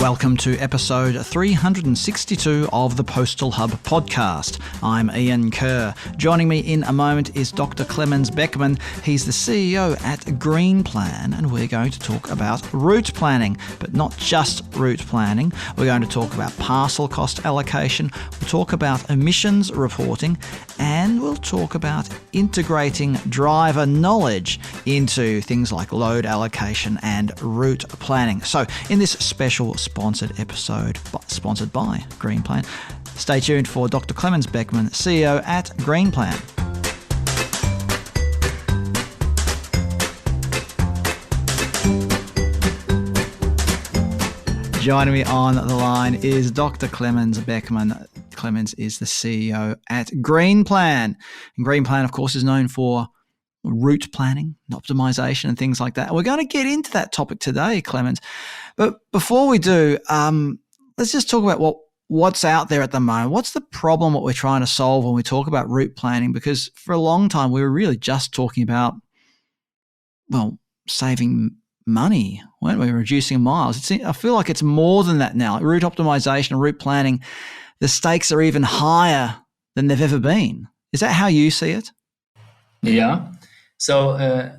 Welcome to episode 362 of the Postal Hub podcast. I'm Ian Kerr. Joining me in a moment is Dr. Clemens Beckmann. He's the CEO at Greenplan, and we're going to talk about route planning, but not just route planning. We're going to talk about parcel cost allocation, we'll talk about emissions reporting, and we'll talk about integrating driver knowledge into things like load allocation and route planning. So in this special sponsored episode, sponsored by Greenplan, stay tuned for Dr. Clemens Beckmann, CEO at Greenplan. Joining me on the line is Dr. Clemens Beckmann. Clemens is the CEO at Greenplan. And Greenplan, of course, is known for route planning and optimization and things like that. And we're going to get into that topic today, Clemens. But before we do, let's just talk about what's out there at the moment. What's the problem, what we're trying to solve when we talk about route planning? Because for a long time, we were really just talking about, saving money, weren't we? Reducing miles. I feel like it's more than that now. Route optimization and route planning, the stakes are even higher than they've ever been. Is that how you see it? Yeah. So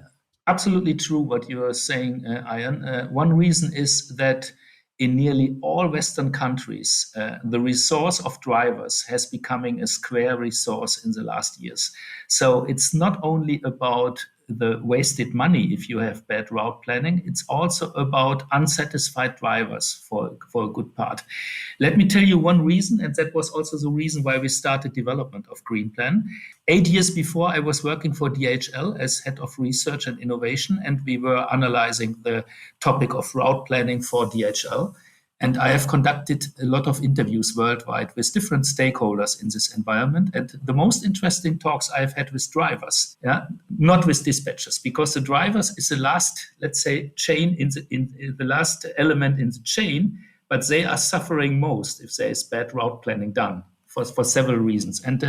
absolutely true what you are saying, Ian. One reason is that in nearly all Western countries, the resource of drivers has becoming a scarce resource in the last years. So it's not only about the wasted money if you have bad route planning, it's also about unsatisfied drivers for a good part. Let me tell you one reason, and that was also the reason why we started development of Greenplan. 8 years before, I was working for DHL as head of research and innovation, and we were analyzing the topic of route planning for DHL. And I have conducted a lot of interviews worldwide with different stakeholders in this environment. And the most interesting talks I've had with drivers, not with dispatchers, because the drivers is the last, let's say, chain in the last element in the chain, but they are suffering most if there is bad route planning done for several reasons. And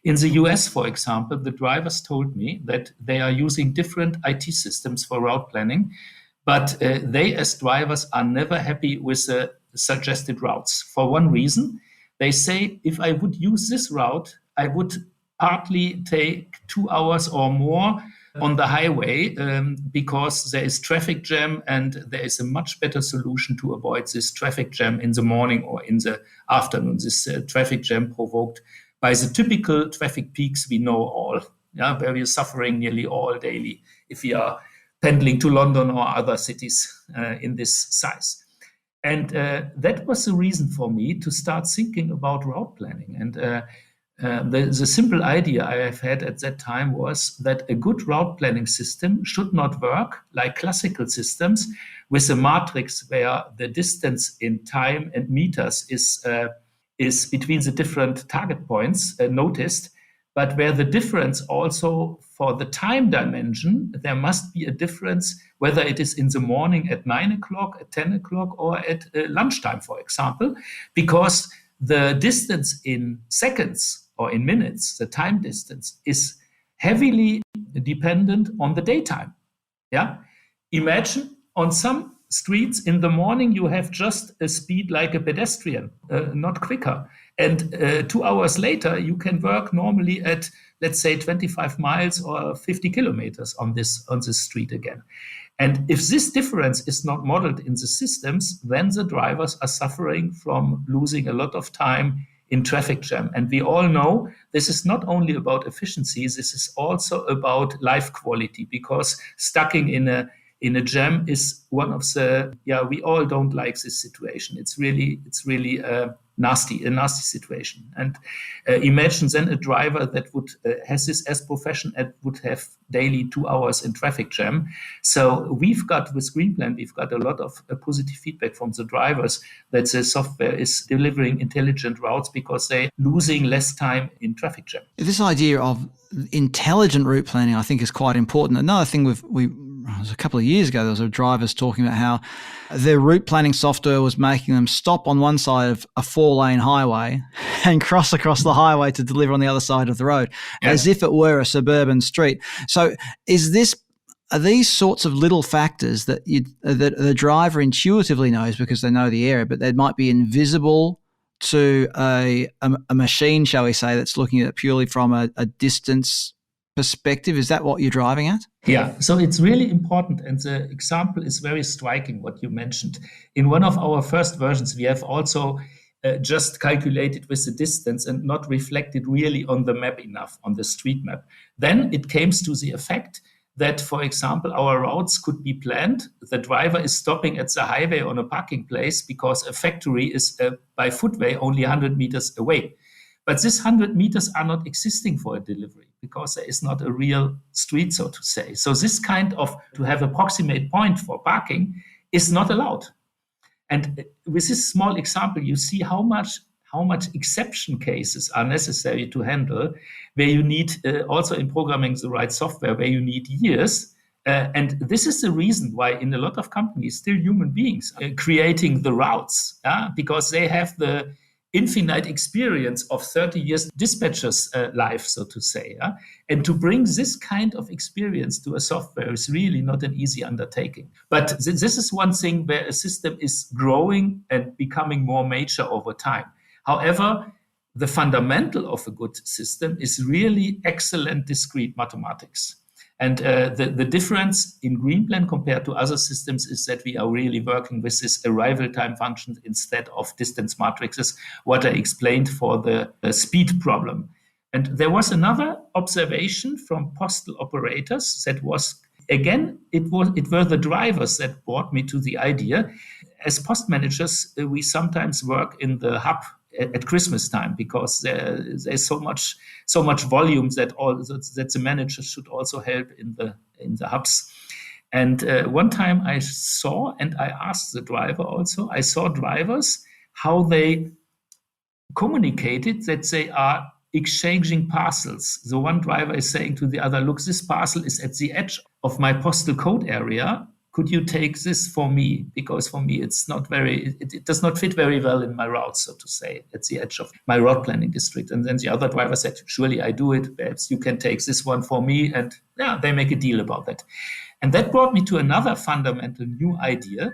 in the US, for example, the drivers told me that they are using different IT systems for route planning. But they, as drivers, are never happy with the suggested routes. For one reason, they say, if I would use this route, I would partly take 2 hours or more on the highway because there is traffic jam, and there is a much better solution to avoid this traffic jam in the morning or in the afternoon. This traffic jam provoked by the typical traffic peaks we know all, where we are suffering nearly all daily if we are pendling to London or other cities in this size. And that was the reason for me to start thinking about route planning. And the simple idea I have had at that time was that a good route planning system should not work like classical systems with a matrix where the distance in time and meters is between the different target points noticed, but where the difference also for the time dimension, there must be a difference whether it is in the morning at 9 o'clock, at 10 o'clock, or at lunchtime, for example, because the distance in seconds or in minutes, the time distance, is heavily dependent on the daytime. Yeah, imagine on some streets in the morning you have just a speed like a pedestrian, not quicker. And 2 hours later, you can work normally at, let's say, 25 miles or 50 kilometers on this street again. And if this difference is not modeled in the systems, then the drivers are suffering from losing a lot of time in traffic jam. And we all know this is not only about efficiency, this is also about life quality, because stucking in a jam is one of the, we all don't like this situation. It's really a nasty situation. And imagine then a driver that would has this as profession and would have daily 2 hours in traffic jam. So with Greenplan, we've got a lot of positive feedback from the drivers that the software is delivering intelligent routes because they're losing less time in traffic jam. This idea of intelligent route planning, I think, is quite important. Another thing it was a couple of years ago, there was a drivers talking about how their route planning software was making them stop on one side of a 4-lane highway and cross across the highway to deliver on the other side of the road, as if it were a suburban street. So is this are these sorts of little factors that that the driver intuitively knows because they know the area, but they might be invisible to a machine, shall we say, that's looking at it purely from a distance perspective? Is that what you're driving at? Yeah, so it's really important. And the example is very striking, what you mentioned. In one of our first versions, we have also just calculated with the distance and not reflected really on the map enough, on the street map. Then it came to the effect that, for example, our routes could be planned. The driver is stopping at the highway on a parking place because a factory is by footway only 100 meters away. But these 100 meters are not existing for a delivery because there is not a real street, so to say. So this kind of to have a proximate point for parking is not allowed. And with this small example, you see how much exception cases are necessary to handle, where you need also in programming the right software, where you need years. And this is the reason why in a lot of companies, still human beings are creating the routes, because they have the infinite experience of 30 years dispatcher's life, so to say. And to bring this kind of experience to a software is really not an easy undertaking. But this is one thing where a system is growing and becoming more mature over time. However, the fundamental of a good system is really excellent discrete mathematics. And the difference in Greenplan compared to other systems is that we are really working with this arrival time functions instead of distance matrices, what I explained for the speed problem. And there was another observation from postal operators that was, again, it were the drivers that brought me to the idea. As post managers, we sometimes work in the hub at Christmas time because there's so much volume that the managers should also help in the hubs. And one time I saw, and I asked the driver also, I saw drivers how they communicated that they are exchanging parcels. The one driver is saying to the other, look, this parcel is at the edge of my postal code area. Could you take this for me? Because for me, it's not it does not fit very well in my route, so to say, at the edge of my route planning district. And then the other driver said, surely I do it. Perhaps you can take this one for me. And yeah, they make a deal about that. And that brought me to another fundamental new idea.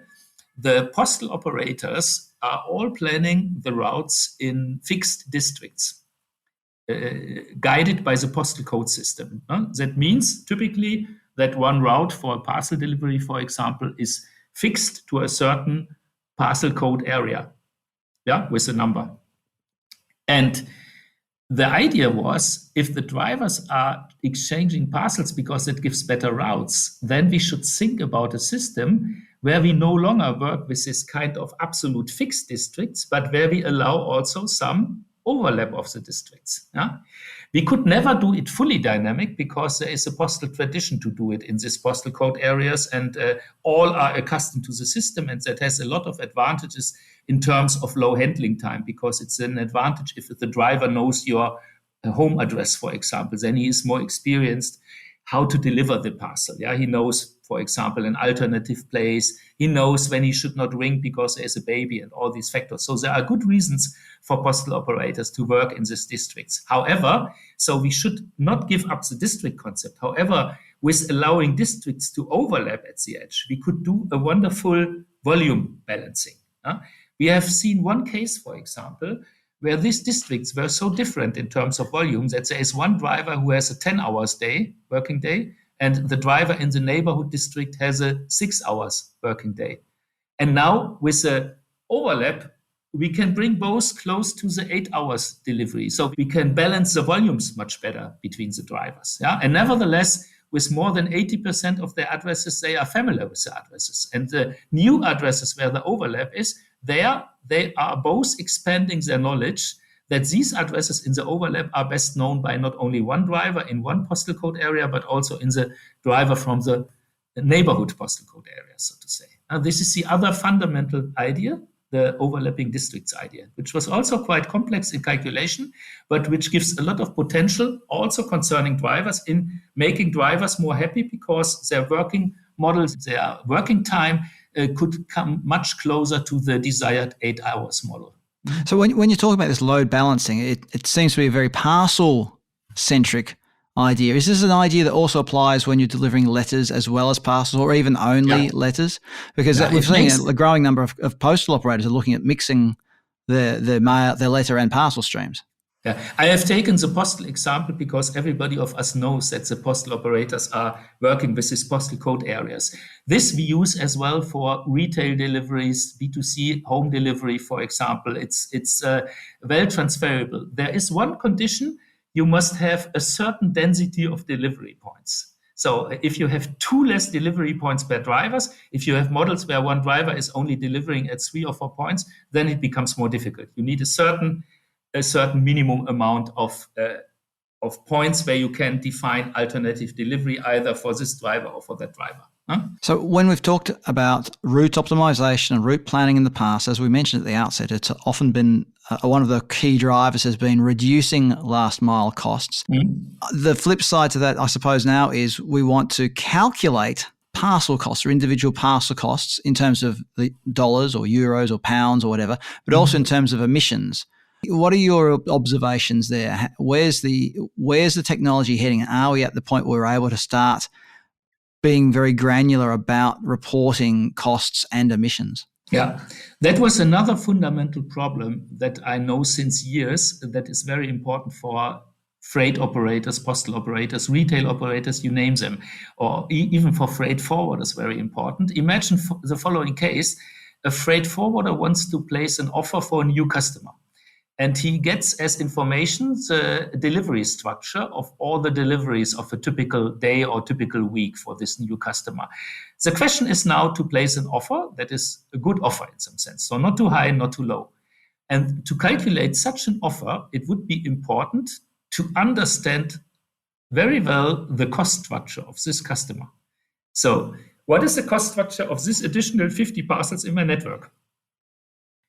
The postal operators are all planning the routes in fixed districts, guided by the postal code system. That means typically that one route for a parcel delivery, for example, is fixed to a certain parcel code area, with a number. And the idea was, if the drivers are exchanging parcels because it gives better routes, then we should think about a system where we no longer work with this kind of absolute fixed districts, but where we allow also some overlap of the districts. We could never do it fully dynamic because there is a postal tradition to do it in these postal code areas, and all are accustomed to the system, and that has a lot of advantages in terms of low handling time, because it's an advantage if the driver knows your home address, for example, then he is more experienced how to deliver the parcel. He knows, for example, an alternative place. He knows when he should not ring because there's a baby and all these factors. So there are good reasons for postal operators to work in these districts. However, so we should not give up the district concept. However, with allowing districts to overlap at the edge, we could do a wonderful volume balancing. We have seen one case, for example, where these districts were so different in terms of volume that there is one driver who has a 10 hours working day, and the driver in the neighborhood district has a 6 hours working day. And now with the overlap, we can bring both close to the 8 hours delivery. So we can balance the volumes much better between the drivers. And nevertheless, with more than 80% of their addresses, they are familiar with the addresses. And the new addresses where the overlap is, they are both expanding their knowledge that these addresses in the overlap are best known by not only one driver in one postal code area, but also in the driver from the neighborhood postal code area, so to say. This is the other fundamental idea, the overlapping districts idea, which was also quite complex in calculation, but which gives a lot of potential also concerning drivers in making drivers more happy because their working models, their working time could come much closer to the desired 8 hours model. So when you talk about this load balancing, it seems to be a very parcel-centric idea. Is this an idea that also applies when you're delivering letters as well as parcels, or even only letters? Because we've seen a growing number of postal operators are looking at mixing their letter and parcel streams. Yeah, I have taken the postal example because everybody of us knows that the postal operators are working with these postal code areas. This we use as well for retail deliveries, B2C home delivery, for example. It's well transferable. There is one condition: you must have a certain density of delivery points. So if you have 2 less delivery points per drivers, if you have models where one driver is only delivering at 3 or 4 points, then it becomes more difficult. You need a certain minimum amount of points where you can define alternative delivery either for this driver or for that driver. So when we've talked about route optimization and route planning in the past, as we mentioned at the outset, it's often been one of the key drivers has been reducing last mile costs. The flip side to that, I suppose, now is we want to calculate parcel costs or individual parcel costs in terms of the dollars or euros or pounds or whatever, but also in terms of emissions. What are your observations there? Where's the technology heading? Are we at the point where we're able to start being very granular about reporting costs and emissions? Yeah, that was another fundamental problem that I know since years that is very important for freight operators, postal operators, retail operators, you name them, or even for freight forwarders, very important. Imagine the following case: a freight forwarder wants to place an offer for a new customer. And he gets as information the delivery structure of all the deliveries of a typical day or typical week for this new customer. The question is now to place an offer that is a good offer in some sense. So not too high, not too low. And to calculate such an offer, it would be important to understand very well the cost structure of this customer. So what is the cost structure of this additional 50 parcels in my network?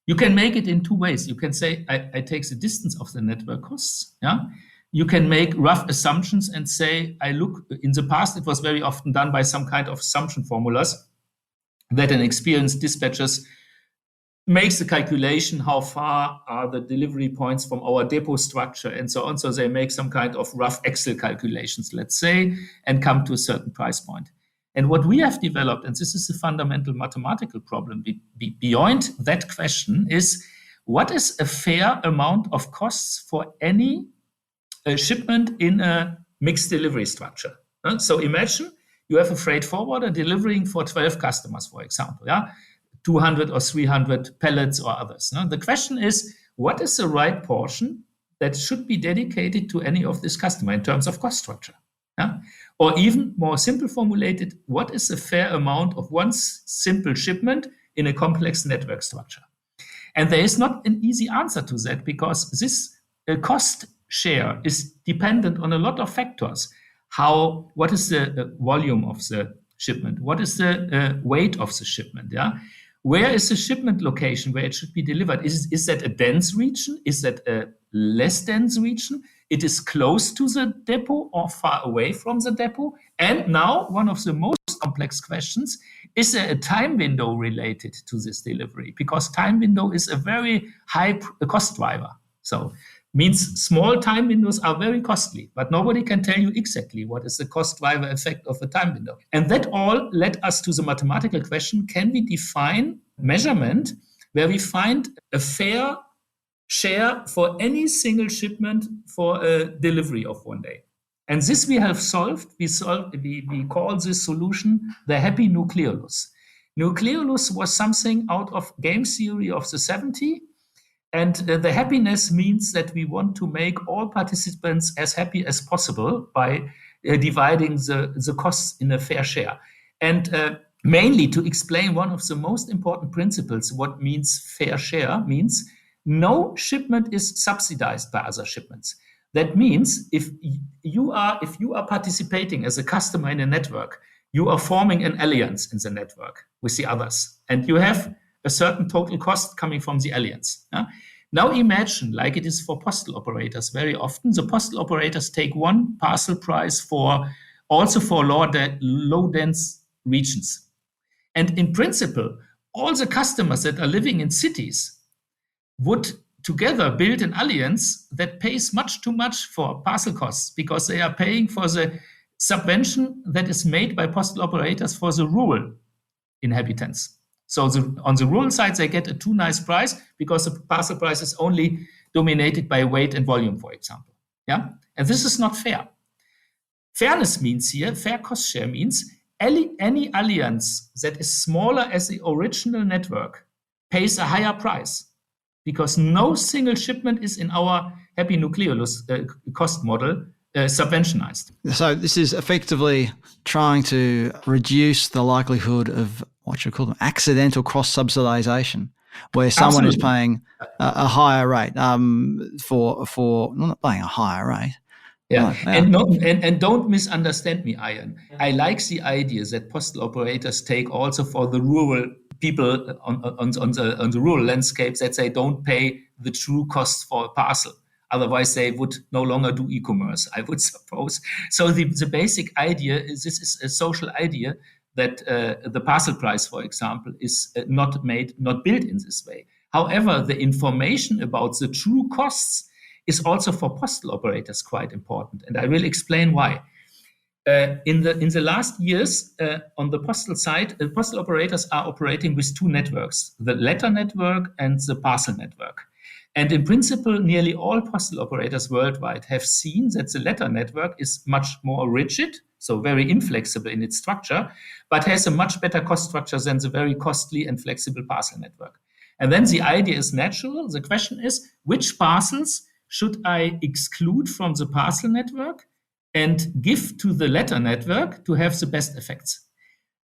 You can make it in 2 ways. You can say, I take the distance of the network costs. Yeah. You can make rough assumptions and say, I look, in the past, it was very often done by some kind of assumption formulas that an experienced dispatcher makes the calculation, how far are the delivery points from our depot structure and so on. So they make some kind of rough Excel calculations, let's say, and come to a certain price point. And what we have developed, and this is a fundamental mathematical problem beyond that question, is what is a fair amount of costs for any shipment in a mixed delivery structure? So imagine you have a freight forwarder delivering for 12 customers, for example, 200 or 300 pallets or others. The question is, what is the right portion that should be dedicated to any of this customer in terms of cost structure? Or even more simple formulated, what is a fair amount of one simple shipment in a complex network structure? And there is not an easy answer to that because this cost share is dependent on a lot of factors. What is the volume of the shipment? What is the weight of the shipment? Where is the shipment location where it should be delivered? Is that a dense region? Is that a less dense region? It is close to the depot or far away from the depot? And now, one of the most complex questions, is there a time window related to this delivery? Because time window is a very high cost driver. So means small time windows are very costly, but nobody can tell you exactly what is the cost driver effect of a time window. And that all led us to the mathematical question, can we define measurement where we find a fair share for any single shipment for a delivery of one day? And this we have solved. We call this solution the happy Nucleolus. Nucleolus was something out of game theory of the 70s. And the happiness means that we want to make all participants as happy as possible by dividing the costs in a fair share. And mainly to explain one of the most important principles, what means fair share means no shipment is subsidized by other shipments. That means if you are participating as a customer in a network, you are forming an alliance in the network with the others, and you have a certain total cost coming from the alliance. Now imagine, like it is for postal operators, very often the postal operators take one parcel price also for low dense regions. And in principle, all the customers that are living in cities would, together build an alliance that pays much too much for parcel costs because they are paying for the subvention that is made by postal operators for the rural inhabitants. So on the rural side, they get a too nice price because the parcel price is only dominated by weight and volume, for example. Yeah, and this is not fair. Fairness means here, fair cost share means any alliance that is smaller as the original network pays a higher price because no single shipment is in our happy Nucleolus cost model subventionized. So this is effectively trying to reduce the likelihood of what you call them accidental cross-subsidization, where someone is paying a higher rate for not paying a higher rate. Yeah, and don't misunderstand me, Ian. I like the idea that postal operators take also for the rural people on the rural landscape that they don't pay the true cost for a parcel. Otherwise, they would no longer do e-commerce, I would suppose. So the basic idea is this is a social idea that the parcel price, for example, is not built in this way. However, the information about the true costs is also for postal operators quite important, and I will explain why. In the last years, on the postal side, postal operators are operating with two networks: the letter network and the parcel network. And in principle, nearly all postal operators worldwide have seen that the letter network is much more rigid, so very inflexible in its structure, but has a much better cost structure than the very costly and flexible parcel network. And then the idea is natural. The question is, which parcels should I exclude from the parcel network and give to the letter network to have the best effects?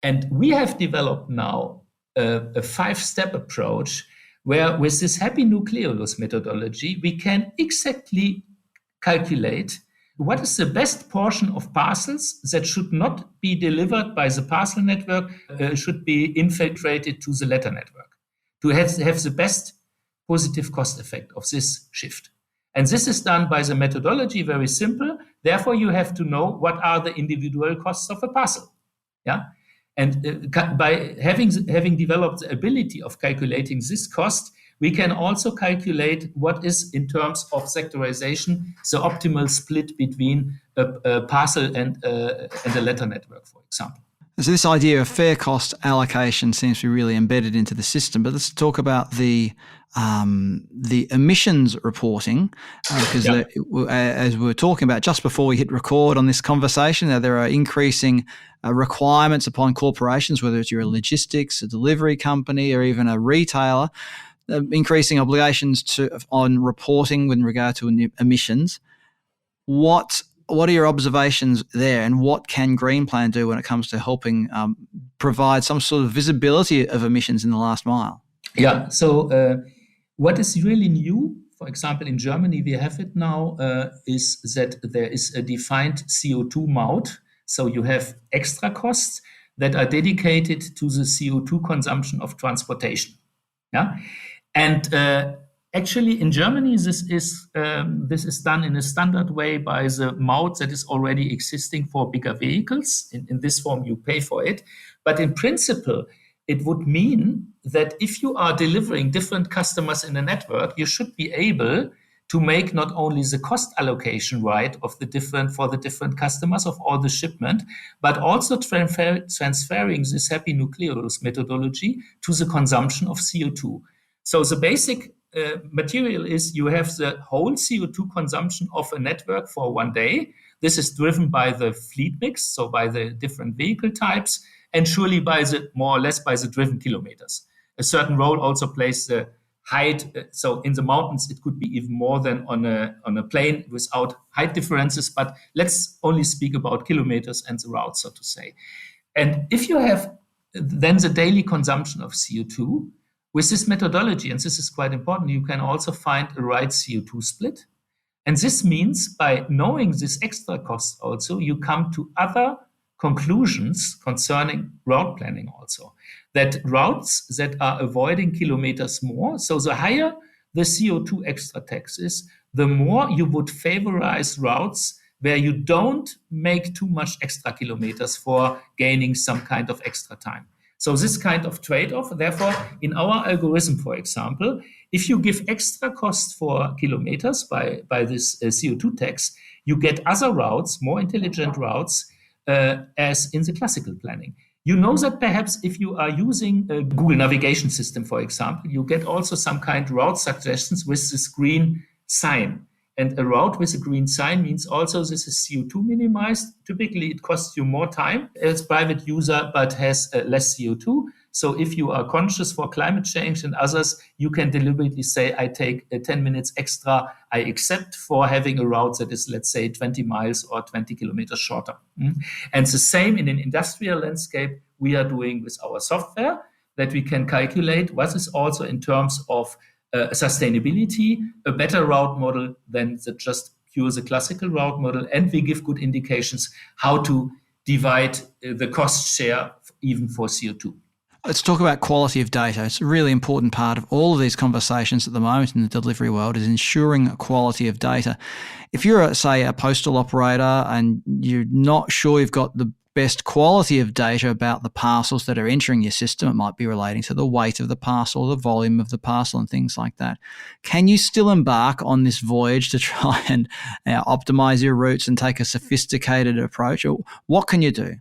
And we have developed now a 5-step approach where with this happy Nucleolus methodology, we can exactly calculate what is the best portion of parcels that should not be delivered by the parcel network, should be infiltrated to the letter network, to have the best positive cost effect of this shift. And this is done by the methodology, very simple. Therefore, you have to know what are the individual costs of a parcel. Yeah. And by having developed the ability of calculating this cost, we can also calculate what is, in terms of sectorization, the optimal split between a parcel and a letter network, for example. So this idea of fair cost allocation seems to be really embedded into the system. But let's talk about the emissions reporting, because as we were talking about just before we hit record on this conversation, there are increasing requirements upon corporations, whether it's your logistics, a delivery company, or even a retailer, increasing obligations on reporting with regard to emissions. What are your observations there, and what can Greenplan do when it comes to helping provide some sort of visibility of emissions in the last mile? Yeah, so what is really new, for example, in Germany, we have it now, is that there is a defined CO2 maut. So you have extra costs that are dedicated to the CO2 consumption of transportation. Yeah, and actually, in Germany, this is done in a standard way by the maut that is already existing for bigger vehicles. In this form, you pay for it. But in principle, it would mean that if you are delivering different customers in a network, you should be able to make not only the cost allocation right for the different customers of all the shipment, but also transferring this happy Nucleolus methodology to the consumption of CO2. So the basic material is you have the whole CO2 consumption of a network for one day. This is driven by the fleet mix, so by the different vehicle types, and surely more or less by the driven kilometers. A certain role also plays the height. So in the mountains, it could be even more than on a plane without height differences. But let's only speak about kilometers and the route, so to say. And if you have then the daily consumption of CO2, with this methodology, and this is quite important, you can also find a right CO2 split. And this means by knowing this extra cost also, you come to other conclusions concerning route planning also. That routes that are avoiding kilometers more, so the higher the CO2 extra tax is, the more you would favorize routes where you don't make too much extra kilometers for gaining some kind of extra time. So this kind of trade-off, therefore, in our algorithm, for example, if you give extra cost for kilometers by this CO2 tax, you get other routes, more intelligent routes, as in the classical planning. You know that perhaps if you are using a Google navigation system, for example, you get also some kind of route suggestions with this green sign. And a route with a green sign means also this is CO2 minimized. Typically, it costs you more time as private user, but has less CO2. So if you are conscious for climate change and others, you can deliberately say, I take 10 minutes extra, I accept for having a route that is, let's say, 20 miles or 20 kilometers shorter. And the same in an industrial landscape we are doing with our software, that we can calculate what is also in terms of sustainability, a better route model than just the classical route model. And we give good indications how to divide the cost share even for CO2. Let's talk about quality of data. It's a really important part of all of these conversations at the moment in the delivery world, is ensuring quality of data. If you're, say, a postal operator and you're not sure you've got the best quality of data about the parcels that are entering your system, it might be relating to the weight of the parcel, the volume of the parcel and things like that. Can you still embark on this voyage to try and optimize your routes and take a sophisticated approach? Or what can you do?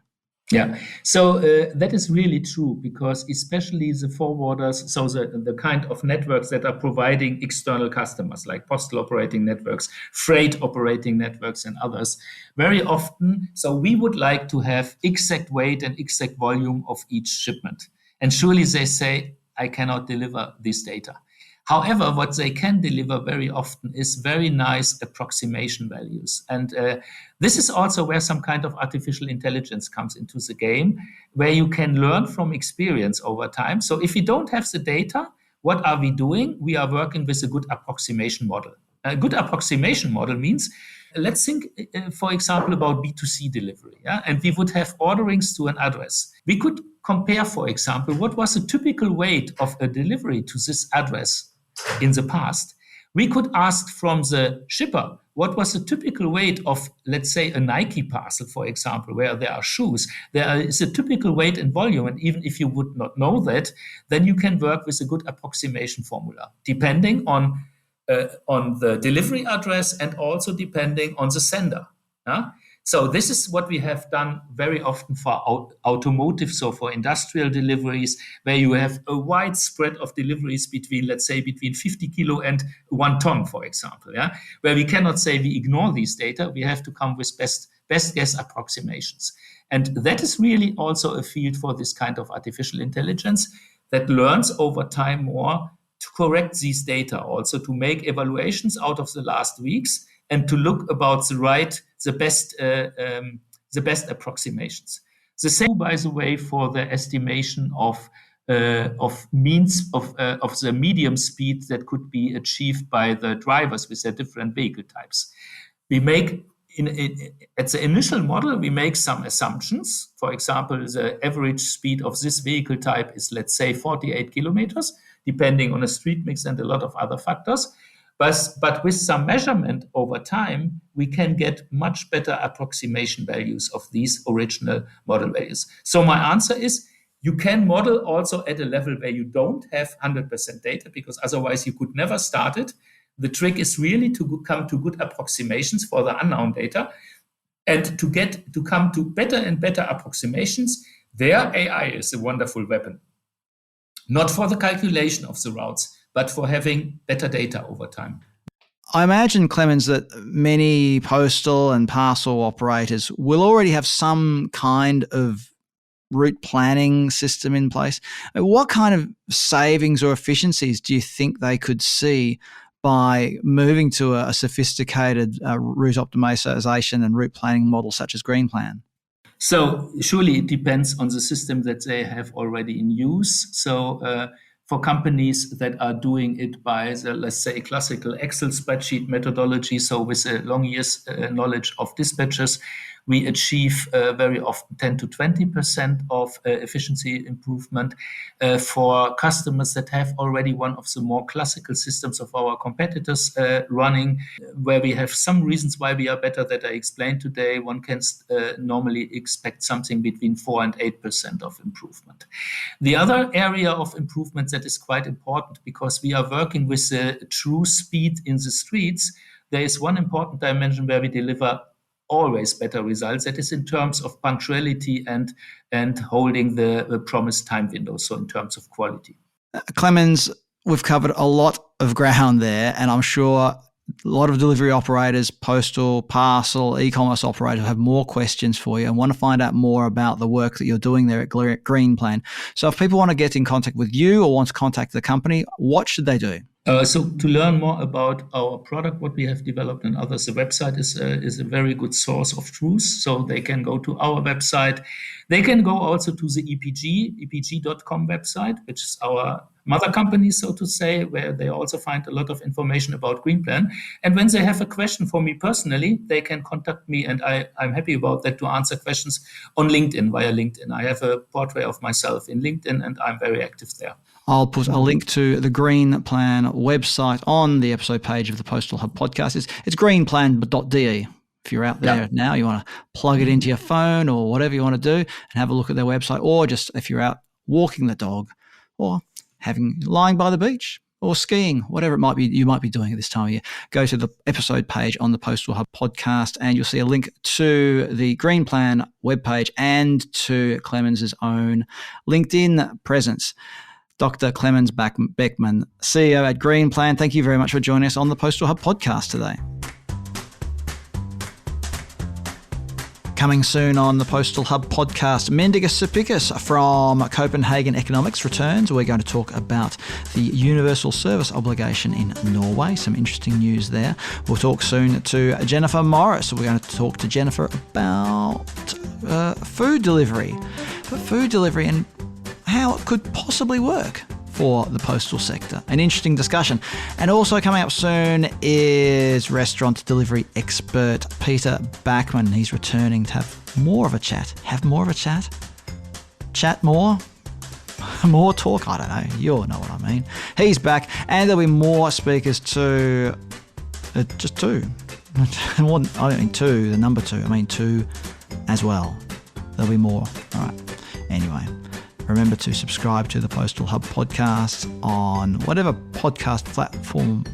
Yeah, so that is really true, because especially the forwarders, so the kind of networks that are providing external customers like postal operating networks, freight operating networks and others, very often, so we would like to have exact weight and exact volume of each shipment. And surely they say, I cannot deliver this data. However, what they can deliver very often is very nice approximation values. And this is also where some kind of artificial intelligence comes into the game, where you can learn from experience over time. So if we don't have the data, what are we doing? We are working with a good approximation model. A good approximation model means, let's think, for example, about B2C delivery. Yeah? And we would have orderings to an address. We could compare, for example, what was the typical weight of a delivery to this address in the past. We could ask from the shipper, what was the typical weight of, let's say, a Nike parcel, for example, where there are shoes. There is a typical weight and volume. And even if you would not know that, then you can work with a good approximation formula, depending on the delivery address and also depending on the sender. So this is what we have done very often for automotive, so for industrial deliveries, where you have a wide spread of deliveries between, let's say, between 50 kilo and 1 ton, for example, where we cannot say we ignore these data. We have to come with best guess approximations. And that is really also a field for this kind of artificial intelligence that learns over time more to correct these data, also to make evaluations out of the last weeks and to look about the best approximations. The same, by the way, for the estimation of means of the medium speed that could be achieved by the drivers with their different vehicle types. We make at the initial model, we make some assumptions. For example, the average speed of this vehicle type is, let's say, 48 kilometers, depending on a street mix and a lot of other factors. But with some measurement over time, we can get much better approximation values of these original model values. So my answer is, you can model also at a level where you don't have 100% data, because otherwise you could never start it. The trick is really to come to good approximations for the unknown data, and to come to better and better approximations. There, AI is a wonderful weapon. Not for the calculation of the routes, but for having better data over time. I imagine, Clemens, that many postal and parcel operators will already have some kind of route planning system in place. What kind of savings or efficiencies do you think they could see by moving to a sophisticated route optimization and route planning model such as Greenplan? So surely it depends on the system that they have already in use. So for companies that are doing it by the, let's say, classical Excel spreadsheet methodology, so with a long years knowledge of dispatches, we achieve very often 10 to 20% of efficiency improvement. For customers that have already one of the more classical systems of our competitors running, where we have some reasons why we are better that I explained today, one can normally expect something between 4 and 8% of improvement. The other area of improvement that is quite important, because we are working with true speed in the streets, there is one important dimension where we deliver always better results. That is in terms of punctuality and holding the promised time window, so in terms of quality. Clemens, we've covered a lot of ground there, and I'm sure a lot of delivery operators, postal, parcel, e-commerce operators have more questions for you and want to find out more about the work that you're doing there at Greenplan. So if people want to get in contact with you or want to contact the company, what should they do? So to learn more about our product, what we have developed and others, the website is a very good source of truth. So they can go to our website. They can go also to the epg.com website, which is our mother company, so to say, where they also find a lot of information about Greenplan. And when they have a question for me personally, they can contact me, and I'm happy about that, to answer questions on LinkedIn, via LinkedIn. I have a portrait of myself in LinkedIn, and I'm very active there. I'll put a link to the Greenplan website on the episode page of the Postal Hub podcast. It's greenplan.de. If you're out there now, you want to plug it into your phone or whatever you want to do and have a look at their website, or just if you're out walking the dog or lying by the beach or skiing, whatever it might be you might be doing at this time of year, go to the episode page on the Postal Hub podcast and you'll see a link to the Greenplan webpage and to Clemens' own LinkedIn presence. Dr. Clemens Beckmann, CEO at Greenplan, thank you very much for joining us on the Postal Hub podcast today. Coming soon on the Postal Hub podcast, Mendigus Sepikis from Copenhagen Economics returns. We're going to talk about the universal service obligation in Norway. Some interesting news there. We'll talk soon to Jennifer Morris. We're going to talk to Jennifer about food delivery and how it could possibly work for the postal sector. An interesting discussion. And also coming up soon is restaurant delivery expert Peter Beckmann. He's returning to have more of a chat. Chat more? More talk? I don't know. You'll know what I mean. He's back, and there'll be more speakers too. Just two. I don't mean two, the number two. I mean two as well. There'll be more. All right. Anyway. Remember to subscribe to the Postal Hub podcast on whatever podcast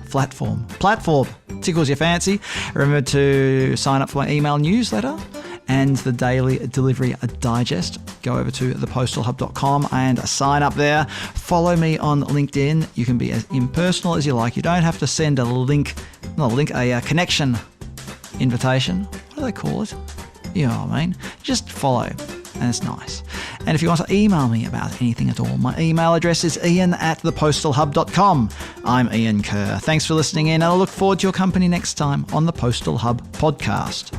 platform tickles your fancy. Remember to sign up for my email newsletter and the daily delivery digest. Go over to thepostalhub.com and sign up there. Follow me on LinkedIn. You can be as impersonal as you like. You don't have to send a connection invitation. What do they call it? You know what I mean? Just follow. And it's nice. And if you want to email me about anything at all, my email address is ian@thepostalhub.com. I'm Ian Kerr. Thanks for listening in, and I look forward to your company next time on the Postal Hub podcast.